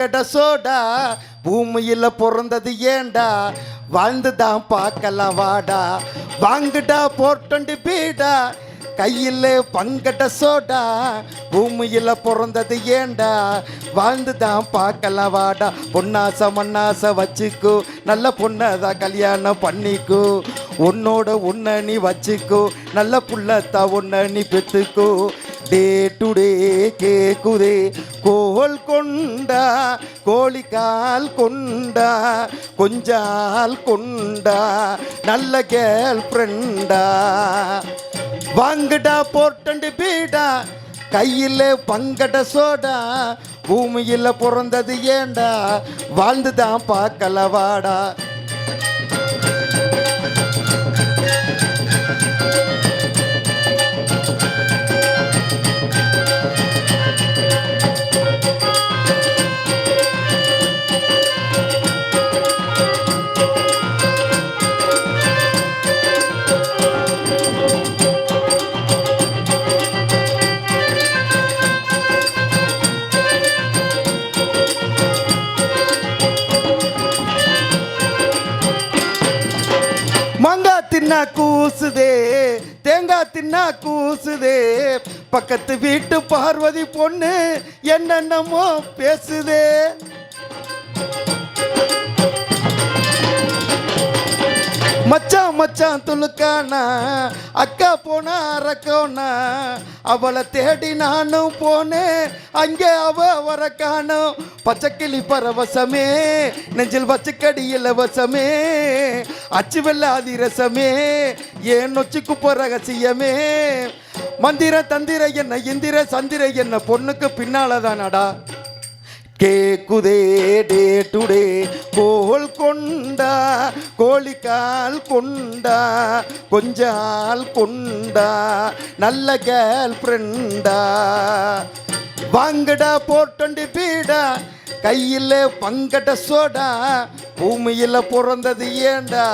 Soda பூமியில பிறந்தது ஏண்டா வாழ்ந்துதான் பார்க்கலாம் வாடா வாங்குடா போர்ட்டண்டு பீடா கையில் பங்கட சோடா பூமியில் பிறந்தது ஏண்டா வாழ்ந்துதான் பார்க்கலாம் வாடா பொன்னாசை மண்ணாசை வச்சுக்கோ நல்ல பொண்ணதான் கல்யாணம் பண்ணிக்கோ உன்னோட உன்னை நீ வச்சுக்கோ நல்ல புள்ளத்தா உன்னை நீ பெற்றுக்கோ டே டுடே கேக்குதே கோல் கொண்டா கோழிக்கால் கொண்டா கொஞ்சால் கொண்டா நல்ல கேர்ள் ஃப்ரெண்டா வாங்குடா போர்ட்டண்டு பீடா கையில் பங்கட சோடா பூமியில் பிறந்தது ஏண்டா வாழ்ந்துதான் பார்க்கல வாடா. தின்னா கூசுதே தேங்காய் தின்னா கூசுதே பக்கத்து வீட்டு பார்வதி பொண்ணு என்னென்னமோ பேசுதே மச்சான் மச்சான் துளுக்கானா அக்கா போனா அரக்கோனா அவளை தேடி நானும் போனேன் அங்கே அவ வர காணும் பச்சைக்கிளி பரவசமே நெஞ்சில் வச்சுக்கடி இலவசமே அச்சு வெள்ளாதி ரசமே ஏன் நொச்சிக்கு போற ரகசியமே மந்திர தந்திர என்ன இந்திர சந்திர என்ன பொண்ணுக்கு பின்னாலதானடா கேக்குதே டே டுடே கோல் கொண்டா கோழிக்கால் கொண்டா கொஞ்சால் கொண்டா நல்ல கேர்ள் ஃப்ரெண்டா வாங்கடா போர்ட்டண்டு பீடா கையில் பங்கட சோடா பூமியில் பிறந்தது ஏண்டா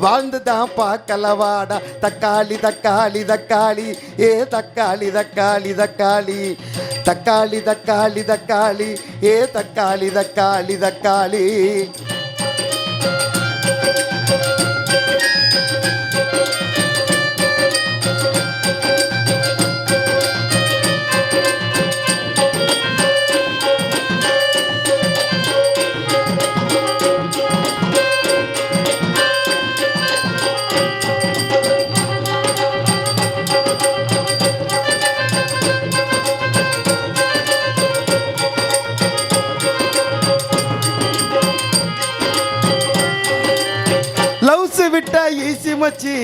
வாழ்ந்துதான் பார்க்கல வாடா தக்காளி தக்காளி தக்காளி ஏ தக்காளி தக்காளி தக்காளி தக்காளி தக்காளி தக்காளி ஏ தக்காளி தக்காளி தக்காளி. விட்டா ஈசி மச்சி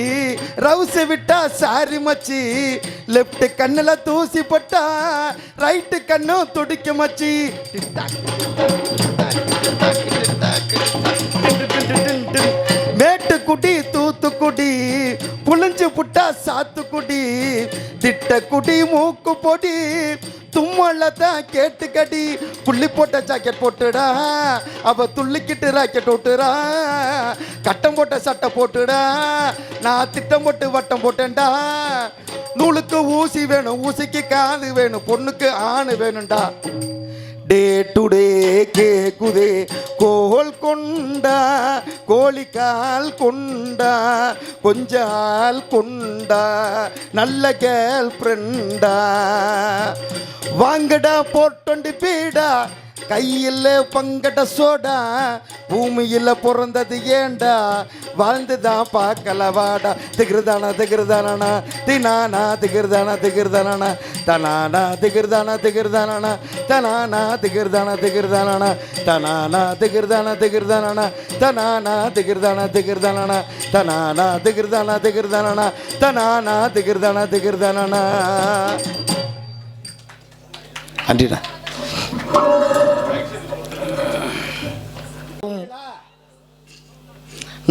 ரவுஸ் விட்டா சாரி மச்சி லெஃப்ட் கண்ணுல தூசி பட்டா ரைட்டு கண்ணும் துடிக்க மச்சி மேட்டுக்குடி தூத்துக்குடி புளிஞ்சு புட்டா சாத்துக்குடி திட்டக்குடி மூக்கு பொடி தும்மல்லதான் கேட்டுக்கடி புள்ளி போட்ட ஜாக்கெட் போட்டுடா அவ துள்ளிக்கிட்டு ராக்கெட் ஓட்டுறா கட்டம் போட்ட சட்டை போட்டுடா நான் திட்டம் போட்டு வட்டம் போட்டேன்டா நூலுக்கு ஊசி வேணும் ஊசிக்கு காது வேணும் பொண்ணுக்கு ஆணு வேணும்டா டே டுடே கேக்குதே கோல் கொண்டா கோழிக்கால் கொண்டா கொஞ்சால் கொண்டா நல்ல கேர்ள் ஃப்ரெண்டா வாங்கடா போர்ட்டண்டு பீடா கையில் பங்கட சோடா பூமியில் பிறந்தது ஏண்டா வாழ்ந்துதான் பார்க்கல வாடா திகிர்தானா திகிர்தானா தினானா திகிர்தானா திகிர்தானா தனானா திகிர்தானா திகிர்தானா தனானா திகிர்தானா திகிர்தானா தனானா திகிர்தானா திகிர்தானா தனானா திகிர்தானா திகிர்தானா தனானா திகிர்தானா திகிர்தானா தனானா திகிர்தானா திகிர்தானா. அண்டிடா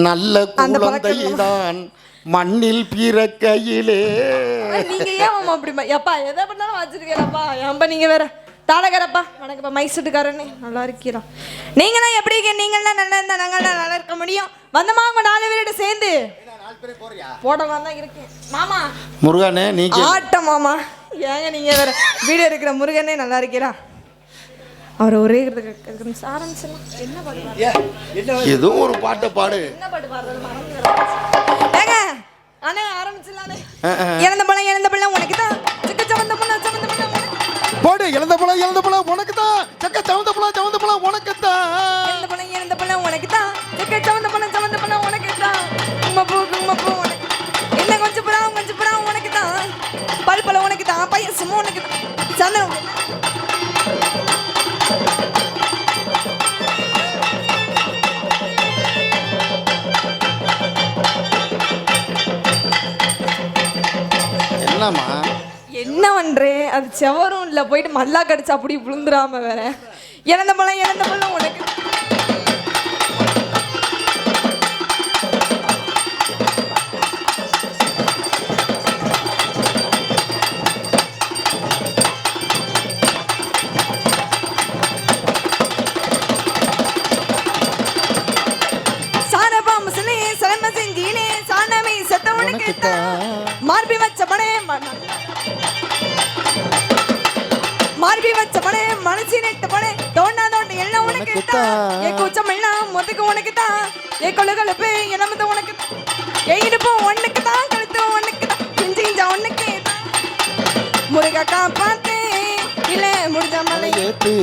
நல்ல குழந்தைதான் மண்ணில் பிறக்கையிலே நீங்க ஏன் அப்படி எப்பா எதை பண்ணாலும் வச்சிருக்கேன்ப்பா ஏன்பா நீங்க வேற தாளகரப்பா வணக்கம்ப்பா மைசூட்டுக்காரனே நல்லா இருக்கிறோம். நீங்களாம் எப்படி இருக்கீங்க? நீங்களாம் நல்லா இருந்தா நாங்கள் நல்லா இருக்க முடியும். வந்தமா உங்க 4 பேரோட சேர்ந்து போடமா தான் இருக்கு மாமா முருகனே நீங்க ஆட்டம் மாமா ஏங்க நீங்க வேற வீடியோ இருக்கிற முருகனே நல்லா இருக்கிறா அவர் ஒரே ஆரம்பிச்சிடலாம். என்ன பாட்டு பாடுறது? ஏதோ ஒரு பாட்டை பாடு. என்ன பாட்டு பாடுறது? ஏங்க அண்ணே ஆரம்பிச்சிடலானே. இழந்த பழம் உனக்கு தான் சிக்க சவந்த பழம் போடு. இழந்த பழம் உனக்கு தான் சக்க சவந்த பழம் உனக்கு தான். இழந்த பழம் உனக்கு தான் சிக்க சவந்த பழம் உனக்கு தான். கும்மப்பூ உனக்கு என்ன கொஞ்சம் புறா உனக்கு தான். பல்பழம் உனக்கு தான். பையசும் உனக்கு தான். சந்தனம் என்னம்மா என்ன பண்றே? அது செவரும் இல்ல, போயிட்டு மல்லா கடிச்சு அப்படி விழுந்துராம வேற. இழந்த பழம் உனக்கு. மார்பி வச்ச பணே மனசி நெட்ட பணே தோண்டா தோண்ட எல்லாம் உனக்கு தான். ஏ கூச்சம் எல்லாம் மொத்தக்கு உனக்கு தான். ஏ கொழுகொழுப்பு இளமது உனக்கு தான். ஏ இடுப்பு உனக்கு தான். கழுத்து உனக்கு தான். கிஞ்சா உனக்கு தான். முருகக்கா பார்த்து இல்ல முடிஞ்ச மலை ஏத்து.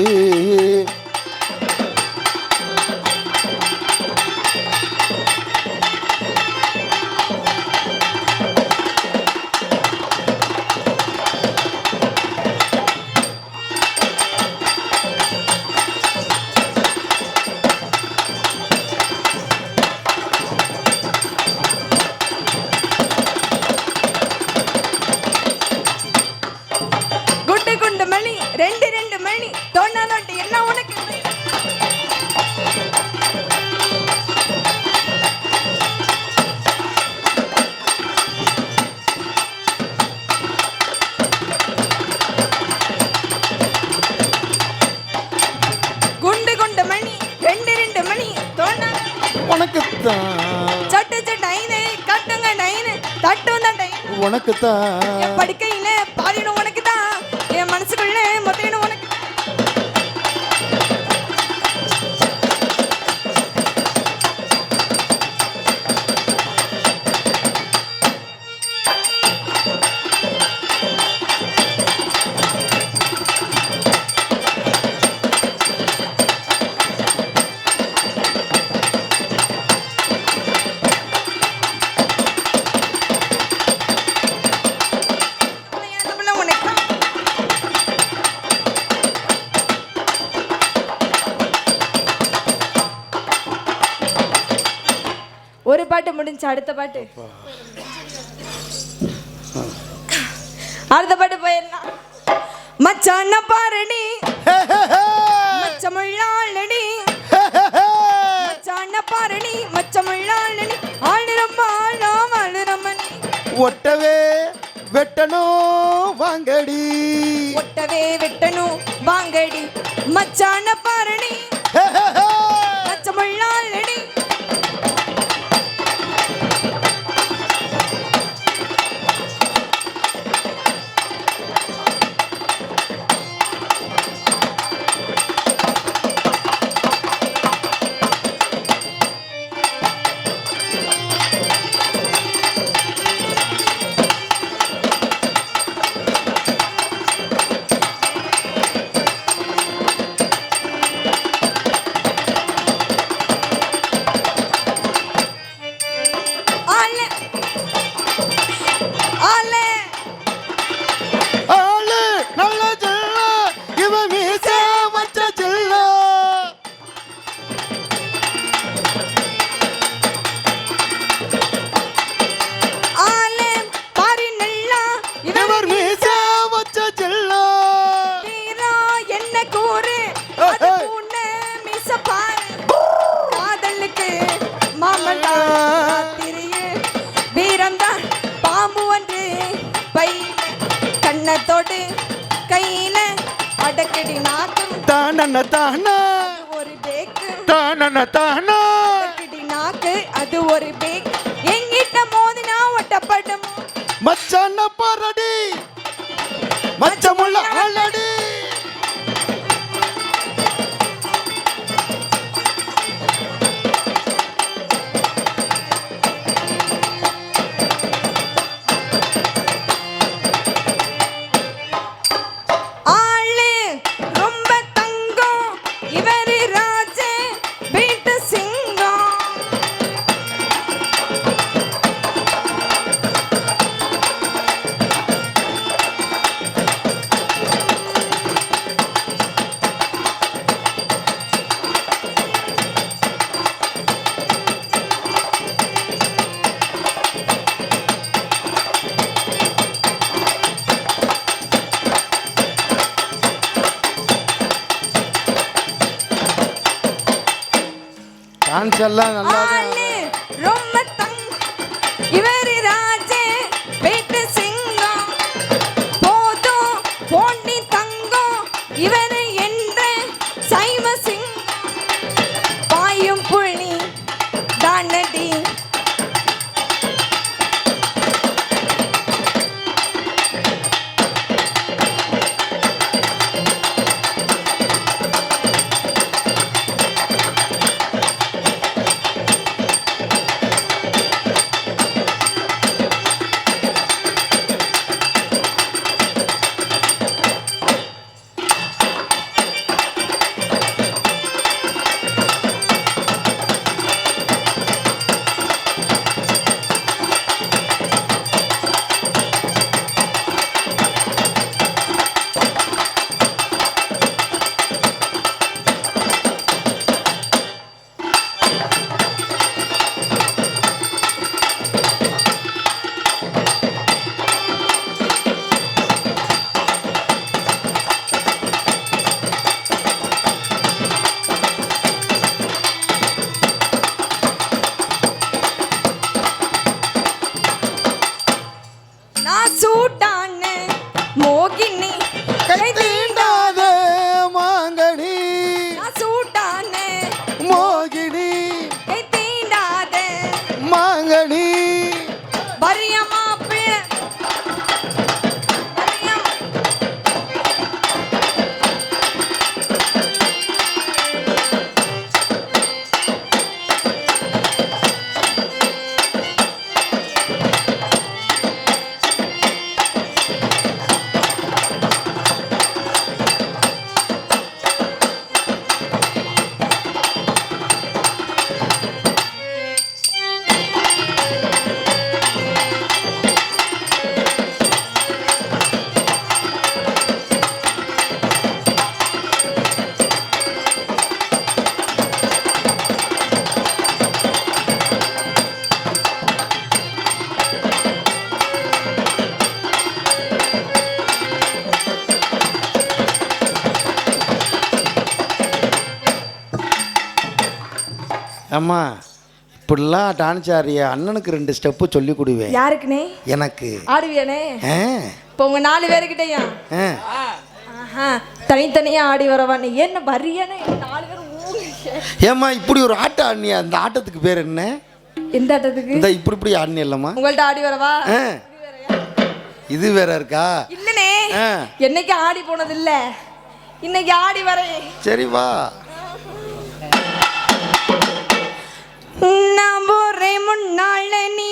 ரெண்டு மணி தோண்டா தோண்டி என்ன உனக்கு. குண்டு மணி ரெண்டு மணி தோண்டா உனக்கு தான். சட்டு ஐனு கட்டுங்க நைனு தட்டும் தான் உனக்கு தான். படுக்கையில பாதிடும் உனக்கு தான். என் மனசுக்குள்ள மொத்தம் உனக்கு. ஒரு பாட்டு முடிஞ்சு அடுத்த பாட்டு போயிடலாம். மச்சான பாருடி மச்சமுள்ளாளடி. மச்சான பாருடி மச்சமுள்ளாளடி. ஆளுரம்மன் ஒட்டவே வெட்டணும் வாங்கடி. ஒட்டவே வெட்டணும் வாங்கடி. மச்சான பாருடி மச்சமுள்ளாளடி. கண்ணத்தோடு கையில அடக்கடி நாக்கு தானன தானா ஒரு பேக்கு. தானன தானா அடக்கடி நாக்கு அது ஒரு பேக். எங்கிட்ட மோதினா ஒட்டப்படும். மச்சான பாரடி மச்சமுள்ள ஆளடி. டான்ஸ் எல்லாம் நல்லா ஆளு ரொம்ப இவரு ராஜே வீட்டு சிங்கம் போதும் போண்டி தங்கம் இவரு என்ற சைவ சிங்கம் பாயும் புள்ளி தானடி சூட்டான மோகினி கை தீண்டாத மாங்கனி சூட்டான மோகினி கை தீண்டாத மாங்கனி வரியம்மா பிள்ளை அம்மா இப்படிலாம் டான்ஸ் ஆடிய அண்ணனுக்கு 2 ஸ்டெப்பு சொல்லி கொடுவேன். யாருக்குனே? எனக்கு. ஆடுவியானே? இப்போ உங்க 4 பேருக்கிட்டயா? தனித்தனியா ஆடி வரவானே என்ன வரியானே 4 பேர் ஊங்க. ஏம்மா இப்படி ஒரு ஆட்டம் ஆடினியா? அந்த ஆட்டத்துக்கு பேர் என்ன? எந்த ஆட்டத்துக்கு? இந்த இப்படி ஆடினி இல்லம்மா. உங்கள்ட்ட ஆடி வரவா? இது வேற இருக்கா? இல்லனே. என்னைக்கு ஆடி போனது இல்ல. இன்னைக்கு ஆடி வரேன். சரி வா. நான் போறேன் முன்னால நீ